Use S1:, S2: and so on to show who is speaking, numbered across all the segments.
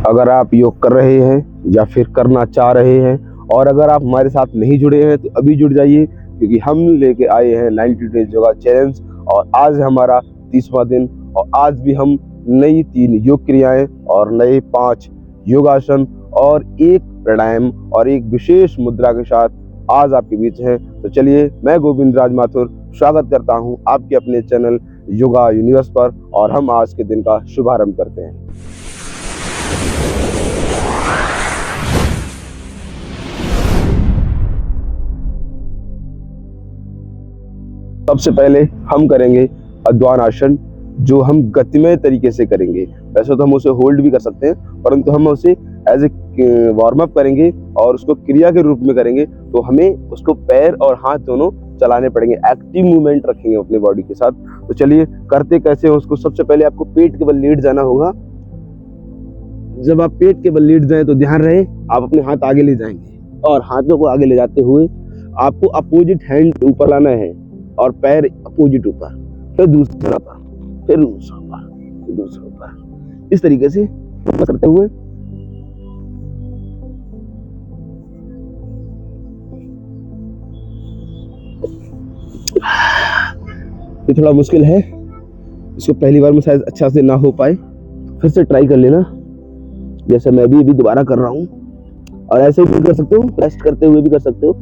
S1: अगर आप योग कर रहे हैं या फिर करना चाह रहे हैं और अगर आप हमारे साथ नहीं जुड़े हैं तो अभी जुड़ जाइए, क्योंकि हम लेके आए हैं 90 डेज योगा चैलेंज और आज है हमारा 30वां दिन। और आज भी हम नई 3 योग क्रियाएं और नए 5 योगासन और एक प्राणायाम और एक विशेष मुद्रा के साथ आज आपके बीच हैं। तो चलिए, मैं गोविंद राज माथुर स्वागत करता हूं आपके अपने चैनल योगा यूनिवर्स पर और हम आज के दिन का शुभारंभ करते हैं। सबसे पहले हम करेंगे अद्वान आसन, जो हम गतिमय तरीके से करेंगे। वैसे तो हम उसे होल्ड भी कर सकते हैं, परंतु हम उसे एज ए वार्म अप करेंगे और उसको क्रिया के रूप में करेंगे। तो हमें उसको पैर और हाथ दोनों चलाने पड़ेंगे, एक्टिव मूवमेंट रखेंगे अपनी बॉडी के साथ। तो चलिए करते कैसे हैं उसको। सबसे पहले आपको पेट के बल लेट जाना होगा। जब आप पेट के बल लेट जाएं तो ध्यान रहे आप अपने हाथ आगे ले जाएंगे और हाथों को आगे ले जाते हुए आपको अपोजिट हैंड ऊपर लाना है और पैर अपोजिट ऊपर, फिर दूसरा ऊपर, फिर दूसरा ऊपर, फिर दूसरा ऊपर, इस तरीके से करते हुए ये थोड़ा मुश्किल है, इसको पहली बार में शायद अच्छा से ना हो पाए, फिर से ट्राई कर लेना जैसे मैं भी अभी दोबारा कर रहा हूँ। और ऐसे भी कर सकते हो, रेस्ट करते हुए भी कर सकते हो,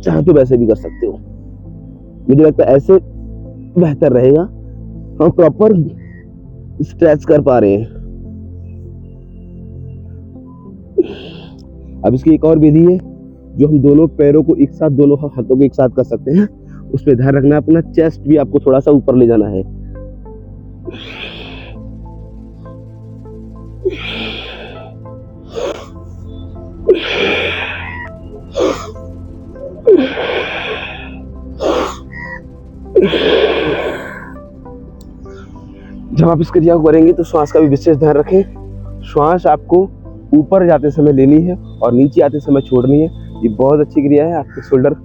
S1: चाहे तो वैसे भी कर सकते हो। मुझे लगता है ऐसे बेहतर रहेगा, हम प्रॉपर स्ट्रेच कर पा रहे हैं। अब इसकी एक और विधि है जो हम दोनों पैरों को एक साथ, दोनों हाथों को एक साथ कर सकते हैं। उस पर ध्यान रखना, अपना चेस्ट भी आपको थोड़ा सा ऊपर ले जाना है। जब आप इस क्रिया को करेंगे तो श्वास का भी विशेष ध्यान रखें। श्वास आपको ऊपर जाते समय लेनी है और नीचे आते समय छोड़नी है। ये बहुत अच्छी क्रिया है, आपके शोल्डर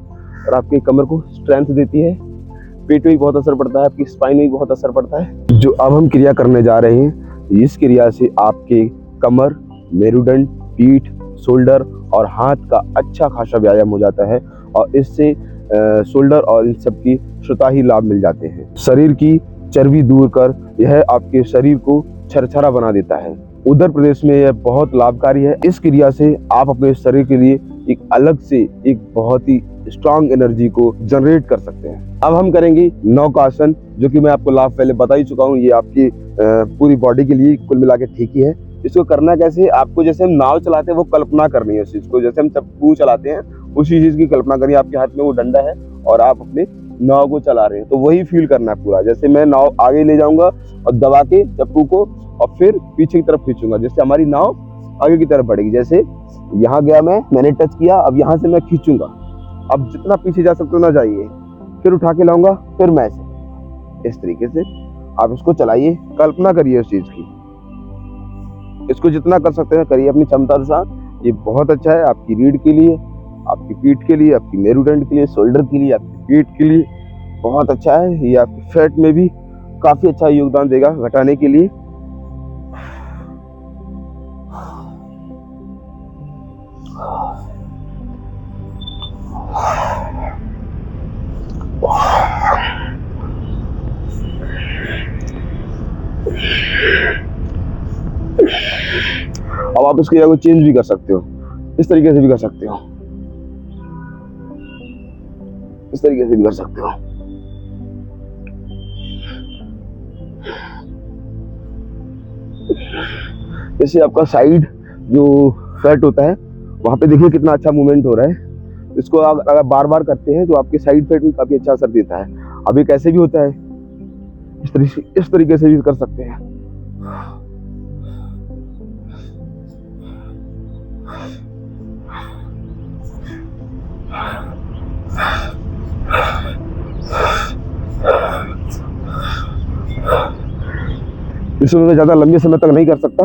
S1: और आपके कमर को स्ट्रेंथ देती है, पेट में भी बहुत असर पड़ता है, आपकी स्पाइन में भी बहुत असर पड़ता है। जो अब हम क्रिया करने जा रहे हैं, इस क्रिया से आपके कमर, मेरुदंड, पीठ, शोल्डर और हाथ का अच्छा खासा व्यायाम हो जाता है और इससे शोल्डर और इन सब की स्वतः ही लाभ मिल जाते हैं। शरीर की चर्बी दूर कर यह आपके शरीर को छरछरा बना देता है। उत्तर प्रदेश में यह बहुत लाभकारी है। इस क्रिया से आप अपने शरीर के लिए एक अलग से एक बहुत ही स्ट्रांग एनर्जी को जनरेट कर सकते हैं। अब हम करेंगे नौकासन, जो कि मैं आपको लाभ पहले बता ही चुका हूँ। ये आपकी पूरी बॉडी के लिए कुल मिला के ठीक ही है। इसको करना कैसे, आपको जैसे हम नाव चलाते हैं वो कल्पना करनी है उस चीज को, जैसे हम चप्पू चलाते हैं उसी चीज की कल्पना करिए। आपके हाथ में वो डंडा है और आप अपने नाव को चला रहे हैं, तो वही फील करना है पूरा। जैसे मैं नाव आगे ले जाऊंगा और दबा के चप्पू को और फिर पीछे की तरफ खींचूंगा, जैसे हमारी नाव आगे की तरफ बढ़ेगी। जैसे यहाँ गया मैंने टच किया, अब यहाँ से मैं खींचूंगा, अब जितना पीछे जा सकते हो ना जाइए, फिर उठा के लाऊंगा, फिर मैं इस तरीके से आप इसको चलाइए, कल्पना करिए उस चीज की। इसको जितना कर सकते हैं करिए अपनी क्षमता अनुसार। ये बहुत अच्छा है आपकी रीढ़ के लिए, आपकी पीठ के लिए, आपकी मेरुदंड के लिए, शोल्डर के लिए, आपकी पेट के लिए बहुत अच्छा है। ये आपकी फैट में भी काफी अच्छा योगदान देगा घटाने के लिए। अब आप इसकी जगह चेंज भी कर सकते हो, इस तरीके से भी कर सकते हो, इस तरीके से भी कर सकते हो। जैसे आपका साइड जो फैट होता है वहां पे देखिए कितना अच्छा मूवमेंट हो रहा है। इसको अगर बार बार करते हैं तो आपके साइड फैट में काफी अच्छा असर देता है। अब ये कैसे भी होता है, इस तरीके से भी कर सकते हैं। इसमें मैं ज़्यादा लंबे समय तक नहीं कर सकता,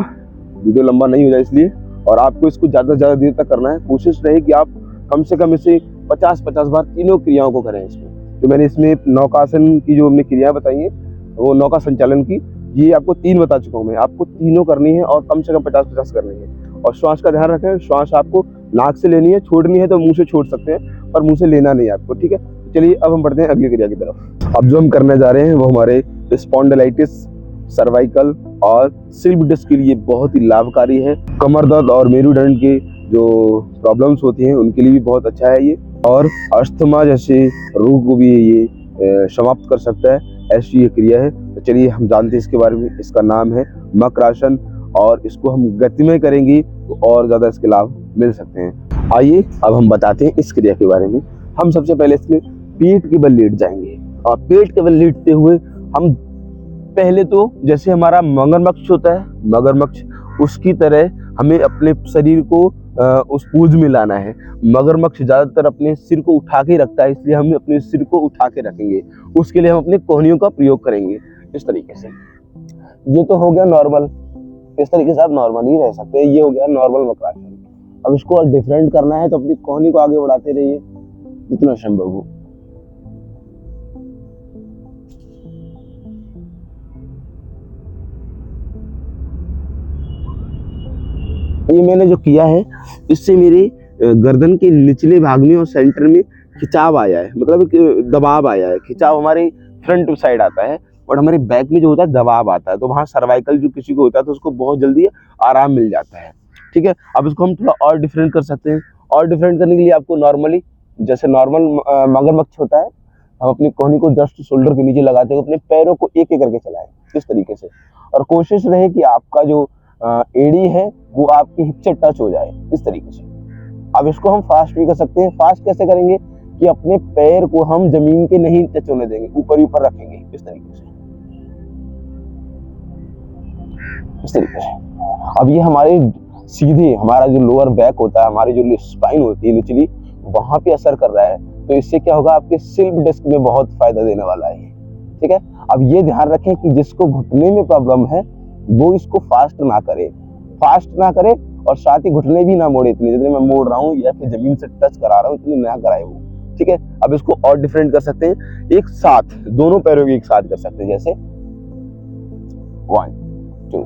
S1: वीडियो लंबा नहीं हो जाए इसलिए, और आपको इसको ज़्यादा से ज़्यादा देर तक करना है। कोशिश रहे कि आप कम से कम इसे 50-50 बार तीनों क्रियाओं को करें। इसमें जो मैंने इसमें नौकासन की जो हमने क्रियाएं बताई हैं, वो नौका संचालन की, ये आपको 3 बता चुका हूँ मैं, आपको तीनों करनी है और कम से कम 50-50 करनी है। और श्वास का ध्यान रखें, श्वास आपको नाक से लेनी है, छोड़नी है तो मुंह से छोड़ सकते हैं, पर मुंह से लेना नहीं है आपको, ठीक है। चलिए अब हम बढ़ते हैं अगली क्रिया की तरफ। अब जो हम करने जा रहे हैं वो हमारे स्पॉन्डिलाइटिस, सर्वाइकल और स्लिप डिस्क के लिए बहुत ही लाभकारी है। कमर दर्द और मेरुदंड के जो प्रॉब्लम्स होती हैं उनके लिए भी बहुत अच्छा है ये, और अस्थमा जैसे रोग को भी ये समाप्त कर सकता है, ऐसी ये क्रिया है। तो चलिए हम जानते हैं इसके बारे में। इसका नाम है मकरासन, और इसको हम गतिमय करेंगे तो और ज़्यादा इसके लाभ मिल सकते हैं। आइए अब हम बताते हैं इस क्रिया के बारे में। हम सबसे पहले इसमें पेट के बल लेट जाएंगे, और पेट के बल लेटते हुए हम पहले तो जैसे हमारा मगरमच्छ होता है, मगरमच्छ उसकी तरह हमें अपने शरीर को उस पूंछ में लाना है। मगरमच्छ ज्यादातर अपने सिर को उठा के रखता है, इसलिए हम अपने सिर को उठा के रखेंगे। उसके लिए हम अपने कोहनियों का प्रयोग करेंगे इस तरीके से। ये तो हो गया नॉर्मल, इस तरीके से आप नॉर्मल ही रह सकते हैं। ये हो गया नॉर्मल मकरासन। अब इसको और डिफरेंट करना है तो अपनी कोहनी को आगे बढ़ाते रहिए जितना संभव हो। ये मैंने जो किया है इससे मेरे गर्दन के निचले भाग में और सेंटर में खिंचाव आया है, मतलब दबाव आया है। खिंचाव हमारे फ्रंट साइड आता है और हमारे बैक में जो होता है दबाव आता है, तो वहाँ सर्वाइकल जो किसी को होता है तो उसको बहुत जल्दी आराम मिल जाता है, ठीक है। अब इसको हम थोड़ा और डिफरेंट कर सकते हैं। और डिफरेंट करने के लिए आपको नॉर्मली जैसे नॉर्मल मगरमच्छ होता है, हम अपनी कोहनी को जस्ट शोल्डर के नीचे लगाते हुए अपने पैरों को एक एक करके चलाएं इस तरीके से, और कोशिश रहे कि आपका जो एड़ी है वो आपकी हिप से टच हो जाए इस तरीके से। अब इसको हम फास्ट भी कर सकते हैं। फास्ट कैसे करेंगे कि अपने पैर को हम जमीन के नहीं टच होने देंगे, ऊपर ही ऊपर रखेंगे इस तरीके से, इस तरीके से। अब ये हमारे सीधे हमारा जो लोअर बैक होता है, हमारी जो स्पाइन होती है निचली, वहां पे असर कर रहा है। तो इससे क्या होगा, आपके स्लिप डिस्क में बहुत फायदा देने वाला है, ठीक है। अब ये ध्यान रखें कि जिसको घुटने में प्रॉब्लम है वो इसको फास्ट ना करे और साथ ही घुटने भी ना मोड़े, इतने जितने मैं मोड़ रहा हूँ या फिर जमीन से टच करा रहा हूँ इतने ना कराए वो, ठीक है। अब इसको और डिफरेंट कर सकते हैं, एक साथ दोनों पैरों की एक साथ कर सकते हैं, जैसे 1 2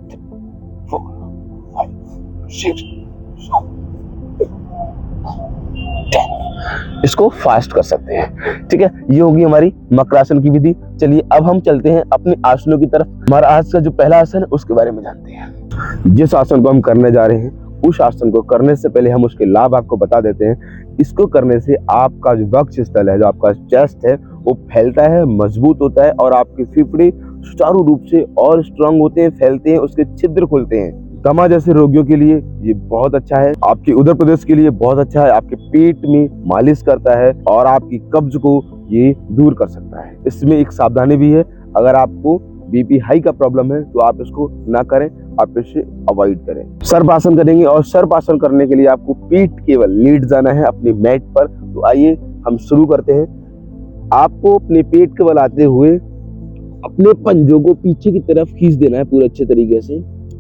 S1: 3 4 5 6 7 10, इसको फास्ट कर सकते हैं, ठीक है। ये होगी हमारी मकरासन की विधि। चलिए अब हम चलते हैं अपने आसनों की तरफ। हमारा आज का जो पहला आसन है उसके बारे में जानते हैं। जिस आसन को हम करने जा रहे हैं उस आसन को करने से पहले हम उसके लाभ आपको बता देते हैं। इसको करने से आपका जो वक्ष स्थल है, जो आपका चेस्ट है, वो फैलता है, मजबूत होता है, और आपके फेफड़े सुचारू रूप से और स्ट्रांग होते हैं, फैलते हैं, उसके छिद्र खुलते हैं। दमा जैसे रोगियों के लिए ये बहुत अच्छा है, आपके उदर प्रदेश के लिए बहुत अच्छा है, आपके पेट में मालिश करता है और आपकी कब्ज को ये दूर कर सकता है। इसमें एक सावधानी भी है, अगर आपको बीपी हाई का प्रॉब्लम है तो आप इसको ना करें, आप इसे अवॉइड करें। सर्पासन करेंगे, और सर्पासन करने के लिए आपको पीठ केवल लेट जाना है अपनी मैट पर। तो आइए हम शुरू करते हैं। आपको अपने पेट के बल आते हुए अपने पंजों को पीछे की तरफ खींच देना है पूरे अच्छे तरीके से।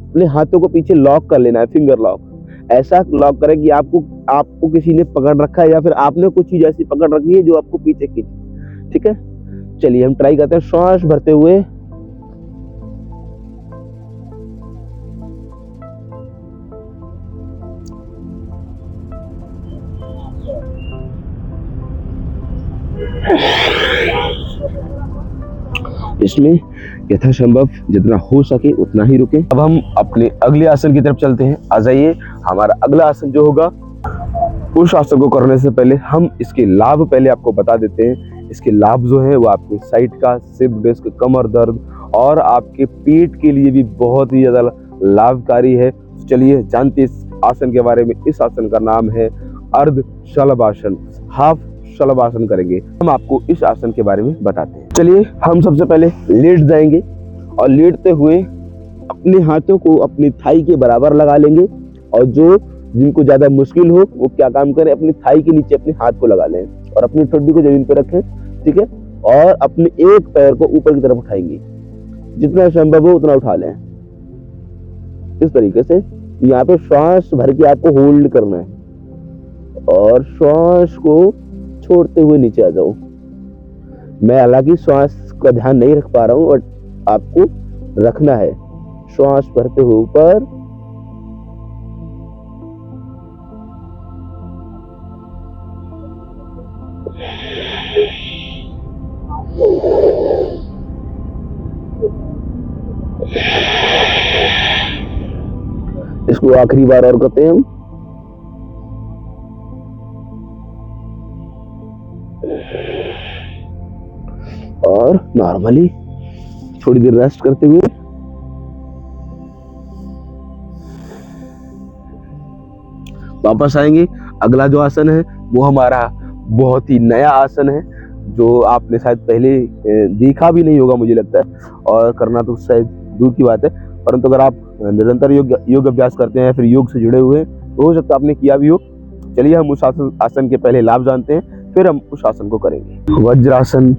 S1: अपने हाथों को पीछे लॉक कर लेना है, फिंगर लॉक। ऐसा लॉक करें कि आपको किसी ने पकड़ रखा है या फिर आपने कुछ चीज ऐसी पकड़ रखी है जो आपको पीछे खींचे, ठीक है। चलिए हम ट्राई करते हैं। श्वास भरते हुए इसमें यथासंभव जितना हो सके उतना ही रुके। अब हम अपने अगले आसन की तरफ चलते हैं। आ जाइए। हमारा अगला आसन जो होगा, उस आसन को करने से पहले हम इसके लाभ पहले आपको बता देते हैं। इसके लाभ जो है वो आपके साइड का स्लिप डिस्क, कमर दर्द और आपके पेट के लिए भी बहुत ही ज्यादा लाभकारी है। चलिए जानते इस आसन के बारे में। इस आसन का नाम है अर्ध शलभासन, हाफ शलभासन करेंगे। हम आपको इस आसन के बारे में बताते हैं। चलिए हम सबसे पहले लेट जाएंगे और लेटते हुए अपने हाथों को अपनी थाई के बराबर लगा लेंगे, और जिनको ज्यादा मुश्किल हो वो क्या काम करें, अपनी थाई के नीचे अपने हाथ को लगा लें और अपनी ठोडी को जमीन पर रखें, ठीक है। और अपने एक पैर को ऊपर की तरफ उठाएंगे, जितना संभव हो उतना उठा लें इस तरीके से। यहाँ पे श्वास भर के आपको होल्ड करना है और श्वास को छोड़ते हुए नीचे आ जाओ। मैं हालांकि श्वास का ध्यान नहीं रख पा रहा हूँ, और आपको रखना है। श्वास भरते हुए ऊपर, इसको आखिरी बार और करते हैं हम। और नॉर्मली थोड़ी देर रेस्ट करते हुए वापस आएंगे। अगला जो आसन है वो हमारा बहुत ही नया आसन है, जो आपने शायद पहले देखा भी नहीं होगा मुझे लगता है, और करना तो शायद दूर की बात है, परंतु अगर आप निरंतर योग अभ्यास करते हैं, फिर योग से जुड़े हुए, तो हो सकता है आपने किया भी हो। चलिए हम उस आसन के पहले लाभ जानते हैं, फिर हम उस आसन को करेंगे। वज्रासन,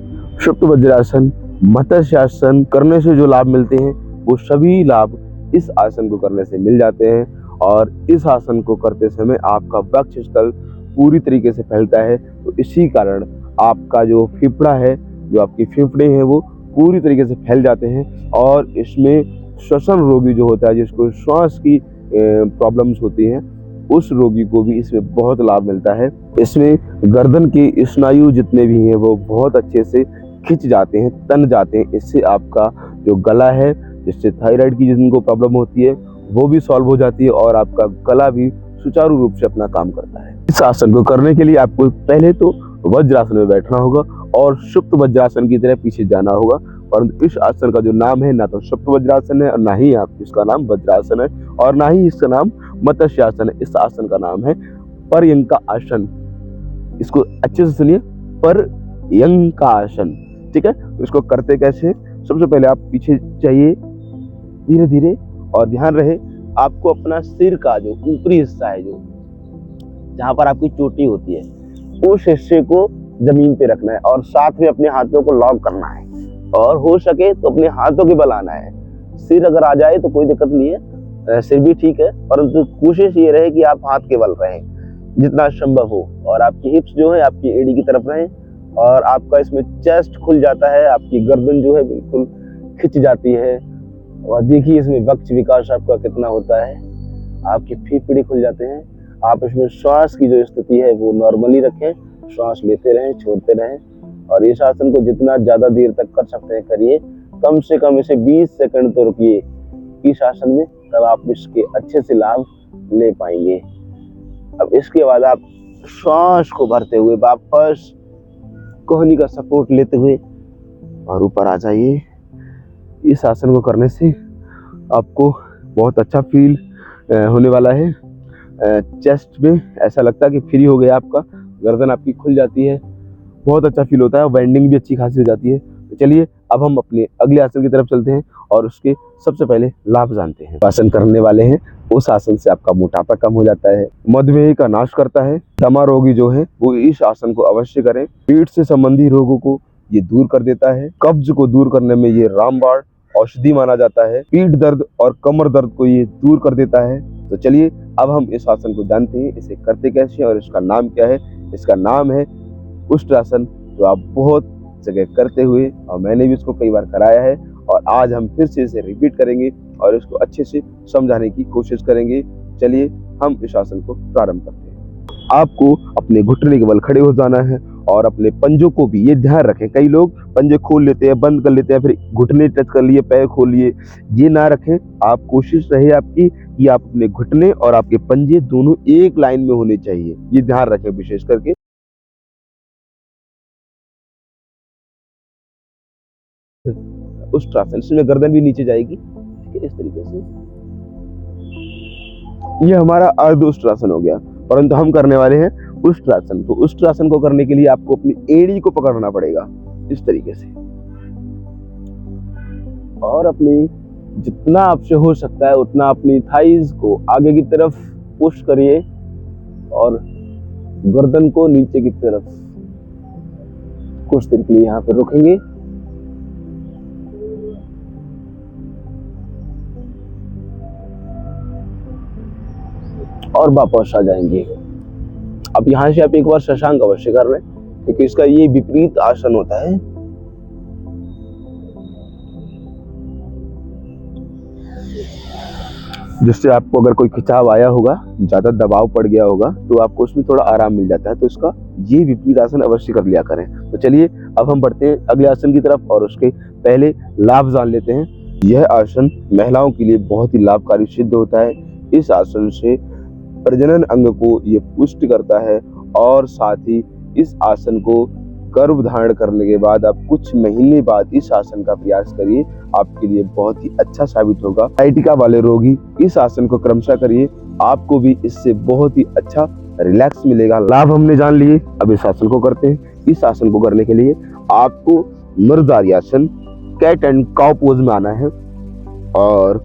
S1: सुप्त वज्रासन, मत्स्यासन करने से जो लाभ मिलते हैं वो सभी लाभ इस आसन को करने से मिल जाते हैं। और इस आसन को करते समय आपका वक्षस्थल पूरी तरीके से फैलता है, तो इसी कारण आपका जो फेफड़ा है, जो आपकी फेफड़े हैं, वो पूरी तरीके से फैल जाते हैं। और इसमें श्वसन रोगी जो होता है, जिसको श्वास की प्रॉब्लम्स होती हैं, उस रोगी को भी इसमें बहुत लाभ मिलता है। इसमें गर्दन के स्नायु जितने भी हैं वो बहुत अच्छे से खिंच जाते हैं, तन जाते हैं। इससे आपका जो गला है, जिससे थायराइड की जिनको प्रॉब्लम होती है, वो भी सॉल्व हो जाती है और आपका गला भी सुचारू रूप से अपना काम करता है। इस आसन को करने के लिए आपको पहले तो वज्रासन में बैठना होगा और सुप्त वज्रासन की तरह पीछे जाना होगा। परंतु इस आसन का जो नाम है, ना तो सुप्त वज्रासन है और ना ही आप इसका नाम वज्रासन है और ना ही इसका नाम मत्स्यासन है। इस आसन का नाम है पर्यंका आसन। इसको अच्छे से सुनिए, पर्यंका आसन, ठीक है। तो इसको करते कैसे? सबसे पहले आप पीछे जाइए धीरे धीरे, और ध्यान रहे आपको अपना सिर का जो ऊपरी हिस्सा है, जो जहां पर आपकी चोटी होती है, उस हिस्से को जमीन पे रखना है और साथ में अपने हाथों को लॉक करना है, और हो सके तो अपने हाथों के बल आना है। सिर अगर आ जाए तो कोई दिक्कत नहीं है, सिर भी ठीक है, परंतु कोशिश ये रहे कि आप हाथ के बल रहें जितना संभव हो, और आपकी हिप्स जो है आपकी एड़ी की तरफ रहें, और आपका इसमें चेस्ट खुल जाता है, आपकी गर्दन जो है बिल्कुल खिंच जाती है। और देखिए इसमें वक्ष विकास आपका कितना होता है, आपकी फेफड़े खुल जाते हैं। आप इसमें श्वास की जो स्थिति है वो नॉर्मली रखें, श्वास लेते रहें, छोड़ते रहें, और इस आसन को जितना ज्यादा देर तक कर सकते हैं करिए। कम से कम इसे 20 सेकंड तो रुकिए इस आसन में, तब आप इसके अच्छे से लाभ ले पाएंगे। अब इसके बाद आप श्वास को भरते हुए वापस कोहनी का सपोर्ट लेते हुए और ऊपर आ जाइए। इस आसन को करने से आपको बहुत अच्छा फील होने वाला है। चेस्ट में ऐसा लगता है कि फ्री हो गया आपका, गर्दन आपकी खुल जाती है, बहुत अच्छा फील होता है, बेंडिंग भी अच्छी खासी हो जाती है। तो चलिए अब हम अपने अगले आसन की तरफ चलते हैं और उसके सबसे पहले लाभ जानते हैं। आसन करने वाले हैं, उस आसन से आपका मोटापा कम हो जाता है, मधुमेह का नाश करता है। दमा रोगी जो है वो इस आसन को अवश्य करें। पेट से संबंधित रोगों को ये दूर कर देता है। कब्ज को दूर करने में ये रामबाण औषधि माना जाता है। पीठ दर्द और कमर दर्द को ये दूर कर देता है। तो चलिए अब हम इस आसन को जानते हैं, इसे करते कैसे और इसका नाम क्या है। इसका नाम है उष्ट्रासन, जो आप बहुत जगह करते हुए, और मैंने भी इसको कई बार कराया है, और आज हम फिर से इसे रिपीट करेंगे और इसको अच्छे से समझाने की कोशिश करेंगे। चलिए हम इस आसन को प्रारंभ करते हैं। आपको अपने घुटने के बल खड़े हो जाना है और अपने पंजों को भी ये ध्यान रखें। कई लोग पंजे खोल लेते हैं, बंद कर लेते हैं, फिर घुटने टच कर लिए, पैर खोल लिए, ये ना रखें। आप कोशिश रहे आपकी कि आप अपने घुटने और आपके पंजे दोनों एक लाइन में होने चाहिए, ये ध्यान रखें विशेष करके। उष्ट्रासन, इसमें गर्दन भी नीचे जाएगी, ठीक है, इस तरीके से। ये हमारा अर्ध उष्ट्रासन हो गया, परंतु हम करने वाले हैं उष्ट्रासन। तो उष्ट्रासन को करने के लिए आपको अपनी एड़ी को पकड़ना पड़ेगा इस तरीके से, और अपनी जितना आपसे हो सकता है उतना अपनी थाइज को आगे की तरफ पुश करिए और गर्दन को नीचे की तरफ। कुछ देर के लिए यहाँ पे रुकेंगे। और वापस आ जाएंगे। अब यहाँ से आप एक बार शशांक अवश्य कर लें, क्योंकि इसका ये विपरीत आसन होता है। जिससे आपको अगर कोई खिंचाव आया होगा, ज्यादा दबाव पड़ गया होगा, तो आपको उसमें थोड़ा आराम मिल जाता है। तो इसका ये विपरीत आसन अवश्य कर लिया करें। तो चलिए अब हम बढ़ते हैं अगले आसन की तरफ, और उसके पहले लाभ जान लेते हैं। यह आसन महिलाओं के लिए बहुत ही लाभकारी सिद्ध होता है। इस आसन से प्रजनन अंग को ये पुष्ट करता है, और साथ ही इस आसन को गर्भ धारण करने के बाद आप कुछ महीने बाद इस आसन का प्रयास करिए, आपके लिए बहुत ही अच्छा साबित होगा। साइटिका वाले रोगी इस आसन को क्रमशः करिए, आपको भी इससे बहुत ही अच्छा रिलैक्स मिलेगा। लाभ हमने जान लिए, अब इस आसन को करते हैं। इस आसन को करने के लिए आपको मृदार्यासन कैट एंड काउ पोज में आना है, और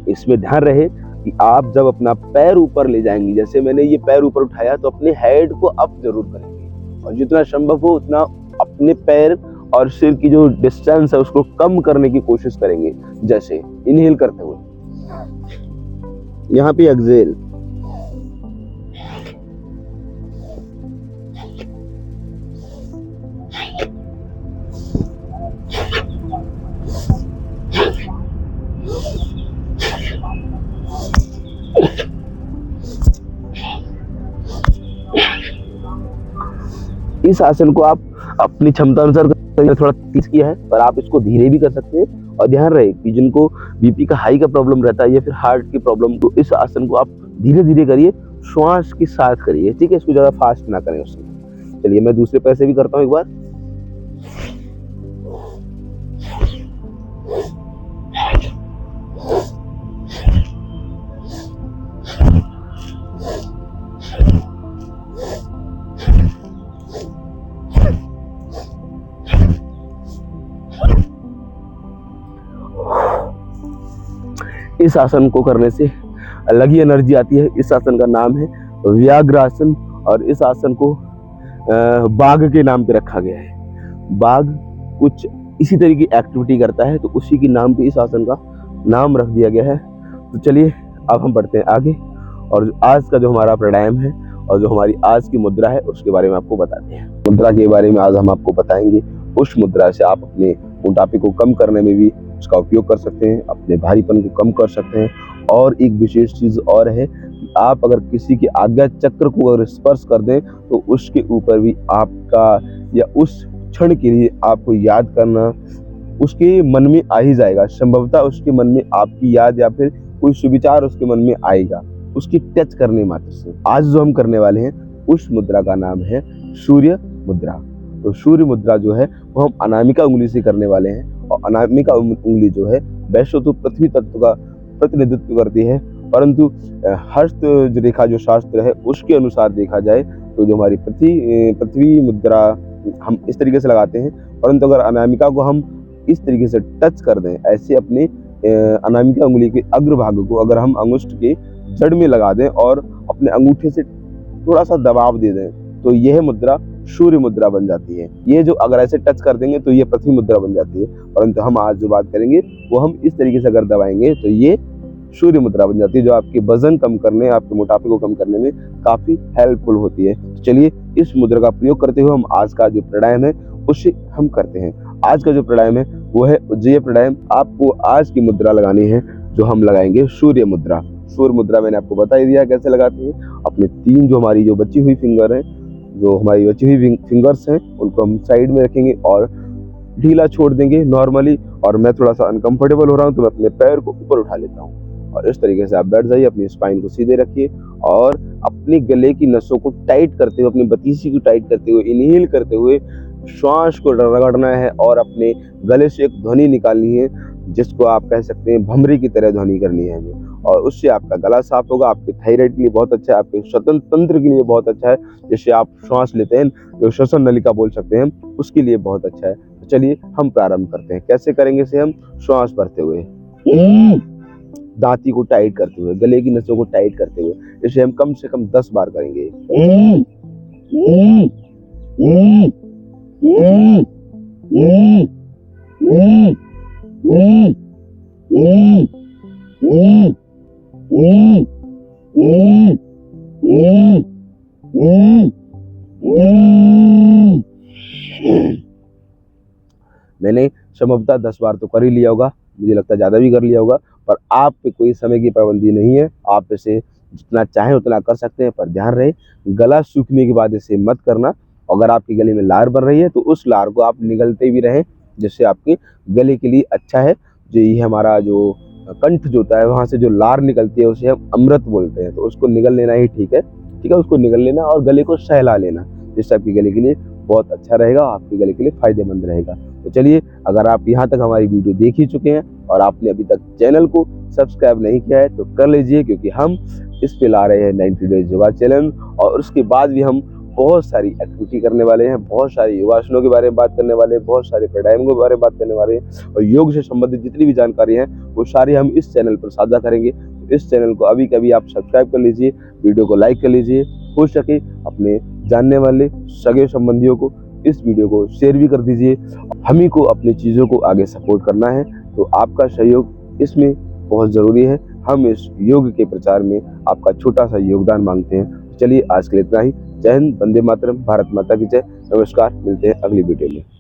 S1: इसमें ध्यान रहे कि आप जब अपना पैर ऊपर ले जाएंगे, जैसे मैंने ये पैर ऊपर उठाया, तो अपने हेड को अप जरूर करेंगे, और जितना संभव हो उतना अपने पैर और सिर की जो डिस्टेंस है उसको कम करने की कोशिश करेंगे। जैसे इनहेल करते हुए यहाँ पे एक्सहेल, इस आसन को आप अपनी क्षमता अनुसार थोड़ा तेज किया है, पर आप इसको धीरे भी कर सकते हैं। और ध्यान रहे कि जिनको बीपी का हाई का प्रॉब्लम रहता है या फिर हार्ट की प्रॉब्लम, तो इस आसन को आप धीरे धीरे करिए, श्वास के साथ करिए, ठीक है, इसको ज्यादा फास्ट ना करें उसमें। चलिए मैं दूसरे पैर से भी करता हूँ एक बार। इस आसन को करने से अलग ही एनर्जी आती है। इस आसन का नाम है व्याघ्रासन, और इस आसन को बाघ के नाम पे रखा गया है। बाघ कुछ इसी तरह की एक्टिविटी करता है, तो उसी के नाम पे इस आसन का नाम रख दिया गया है। तो चलिए अब हम बढ़ते हैं आगे, और आज का जो हमारा प्राणायाम है और जो हमारी आज की मुद्रा है उसके बारे में आपको बताते हैं। मुद्रा के बारे में आज हम आपको बताएंगे। उस मुद्रा से आप अपने मोटापे को कम करने में भी उसका उपयोग कर सकते हैं, अपने भारीपन को कम कर सकते हैं। और एक विशेष चीज और है कि आप अगर किसी के आज्ञा चक्र को अगर स्पर्श कर दें, तो उसके ऊपर भी आपका या उस क्षण के लिए आपको याद करना उसके मन में आ ही जाएगा। संभवतः उसके मन में आपकी याद या फिर कोई सुविचार उसके मन में आएगा उसकी टच करने मात्र से। आज जो हम करने वाले हैं उस मुद्रा का नाम है सूर्य मुद्रा। तो सूर्य मुद्रा जो है वो हम अनामिका उंगली से करने वाले हैं, और अनामिका उंगली जो है वैसे तो पृथ्वी तत्व का प्रतिनिधित्व करती है, परंतु हस्त रेखा जो शास्त्र है उसके अनुसार देखा जाए तो जो हमारी पृथ्वी मुद्रा हम इस तरीके से लगाते हैं, परंतु अगर अनामिका को हम इस तरीके से टच कर दें, ऐसे अपने अनामिका उंगली के अग्रभाग को अगर हम अंगुष्ठ के जड़ में लगा दें और अपने अंगूठे से थोड़ा सा दबाव दे दें, तो यह मुद्रा सूर्य मुद्रा बन जाती है। ये जो अगर ऐसे टच कर देंगे तो ये पृथ्वी मुद्रा बन जाती है, परंतु हम आज जो बात करेंगे वो हम इस तरीके से अगर दबाएंगे तो ये सूर्य मुद्रा बन जाती है, जो आपके वजन कम करने, आपके मोटापे को कम करने में काफी हेल्पफुल होती है। तो चलिए इस मुद्रा का प्रयोग करते हुए हम आज का जो प्राणायाम है उसे हम करते हैं। आज का जो प्राणायाम है वो है उज्जयी प्राणायाम। आपको आज की मुद्रा लगानी है जो हम लगाएंगे सूर्य मुद्रा। सूर्य मुद्रा मैंने आपको बता ही दिया कैसे लगाते हैं। अपने तीन जो हमारी जो बची हुई फिंगर है, जो हमारी बची हुई फिंगर्स हैं, उनको हम साइड में रखेंगे और ढीला छोड़ देंगे नॉर्मली। और मैं थोड़ा सा अनकंफर्टेबल हो रहा हूँ तो मैं अपने पैर को ऊपर उठा लेता हूँ, और इस तरीके से आप बैठ जाइए, अपनी स्पाइन को सीधे रखिए और अपने गले की नसों को टाइट करते हुए, अपनी बतीसी को टाइट करते हुए, इनहेल करते हुए श्वास को रगड़ना है और अपने गले से एक ध्वनि निकालनी है, जिसको आप कह सकते हैं भमरी की तरह ध्वनि करनी है हमें। और उससे आपका गला साफ होगा, आपके थायराइड के लिए बहुत अच्छा है, आपके श्वसन तंत्र के लिए बहुत अच्छा है, जैसे आप श्वास लेते हैं जो श्वसन नलिका बोल सकते हैं, उसके लिए बहुत अच्छा है। तो चलिए हम प्रारंभ करते हैं। कैसे करेंगे इसे? हम श्वास भरते हुए, दांती को टाइट करते हुए, गले की नसों को टाइट करते हुए, इसे हम कम से कम 10 बार करेंगे। मैंने संभवतः 10 बार तो कर ही लिया होगा, मुझे लगता है ज्यादा भी कर लिया होगा, पर आप पे कोई समय की पाबंदी नहीं है, आप इसे जितना चाहें उतना कर सकते हैं। पर ध्यान रहे, गला सूखने के बाद इसे मत करना। अगर आपके गले में लार बन रही है तो उस लार को आप निगलते भी रहें, जिससे आपके गले के लिए अच्छा है। जो ये हमारा जो कंठ जो होता है वहाँ से जो लार निकलती है उसे हम अमृत बोलते हैं, तो उसको निगल लेना ही ठीक है। ठीक है, उसको निगल लेना और गले को सहला लेना, जिससे आपके गले के लिए बहुत अच्छा रहेगा, आपके गले के लिए फायदेमंद रहेगा। तो चलिए, अगर आप यहाँ तक हमारी वीडियो देख ही चुके हैं और आपने अभी तक चैनल को सब्सक्राइब नहीं किया है तो कर लीजिए, क्योंकि हम इस पे ला रहे हैं 90 डेज योगा चैलेंज। और उसके बाद भी हम बहुत सारी एक्टिविटी करने वाले हैं, बहुत सारे योगासनों के बारे में बात करने वाले हैं, बहुत सारे प्राणायामों के बारे में बात करने वाले हैं, और योग से संबंधित जितनी भी जानकारी है वो सारी हम इस चैनल पर साझा करेंगे। तो इस चैनल को अभी कभी आप सब्सक्राइब कर लीजिए, वीडियो को लाइक कर लीजिए, हो सके अपने जानने वाले सगे संबंधियों को इस वीडियो को शेयर भी कर दीजिए। हम ही को अपनी चीज़ों को आगे सपोर्ट करना है, तो आपका सहयोग इसमें बहुत ज़रूरी है। हम इस योग के प्रचार में आपका छोटा सा योगदान मांगते हैं। चलिए, आज के लिए इतना ही। जय हिंद, वंदे मातरम, भारत माता की जय। नमस्कार, मिलते हैं अगली वीडियो में।